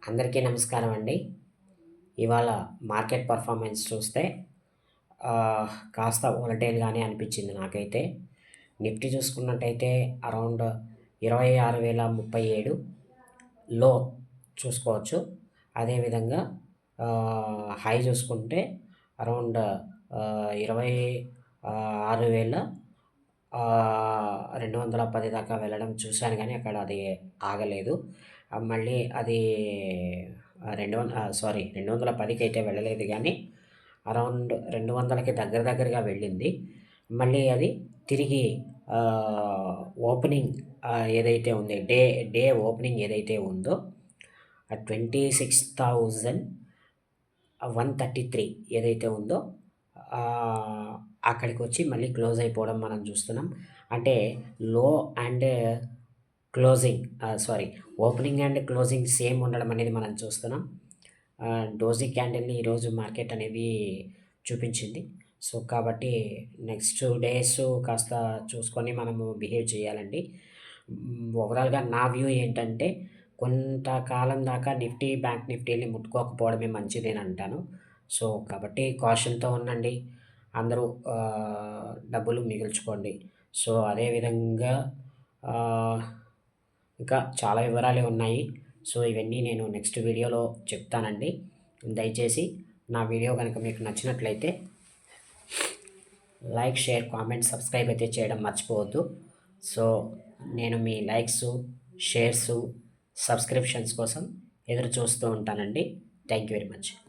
అందరికీ నమస్కారం అండి. ఇవాళ మార్కెట్ పర్ఫార్మెన్స్ చూస్తే కాస్త వోలటైల్‌గానే అనిపించింది నాకైతే. నిఫ్టీ చూసుకున్నట్టయితే అరౌండ్ 26,037 లో చూసుకోవచ్చు. అదేవిధంగా హై చూసుకుంటే అరౌండ్ 26,210 దాకా వెళ్ళడం చూశాను గానీ అక్కడ అది ఆగలేదు. మళ్ళీ అది 210కి అయితే వెళ్ళలేదు గానీ అరౌండ్ 200కి దగ్గరగా వెళ్ళింది. మళ్ళీ అది తిరిగి ఓపెనింగ్ ఏదైతే ఉంది డే ఓపెనింగ్ ఏదైతే ఉందో 26,133 ఏదైతే ఉందో అక్కడికి వచ్చి మళ్ళీ క్లోజ్ అయిపోవడం మనం చూస్తున్నాం. అంటే లో and opening and closing same ఉండడం అనేది మనం చూస్తున్నాం. డోజీ క్యాండిల్‌ని ఈరోజు మార్కెట్ అనేది చూపించింది. సో, కాబట్టి నెక్స్ట్ డేస్ కాస్త చూసుకొని మనము బిహేవ్ చేయాలండి. ఓవరాల్‌గా నా వ్యూ ఏంటంటే కొంతకాలం దాకా బ్యాంక్ నిఫ్టీని ముట్టుకోకపోవడమే మంచిదేనంటాను. సో, కాబట్టి కాషన్‌తో ఉండండి. అందరూ డబ్బులు మిగుల్చుకోండి. సో, అదేవిధంగా ఇంకా చాలా వివరాలే ఉన్నాయి. సో, ఇవన్నీ నేను నెక్స్ట్ వీడియోలో చెప్తానండి. దయచేసి నా వీడియో గనుక మీకు నచ్చినట్లయితే లైక్, షేర్, కామెంట్, సబ్స్క్రైబ్ అయితే చేయడం మర్చిపోవద్దు. సో, నేను మీ లైక్సు, షేర్సు, సబ్స్క్రిప్షన్స్ కోసం ఎదురు చూస్తూ ఉంటానండి. Thank you very much.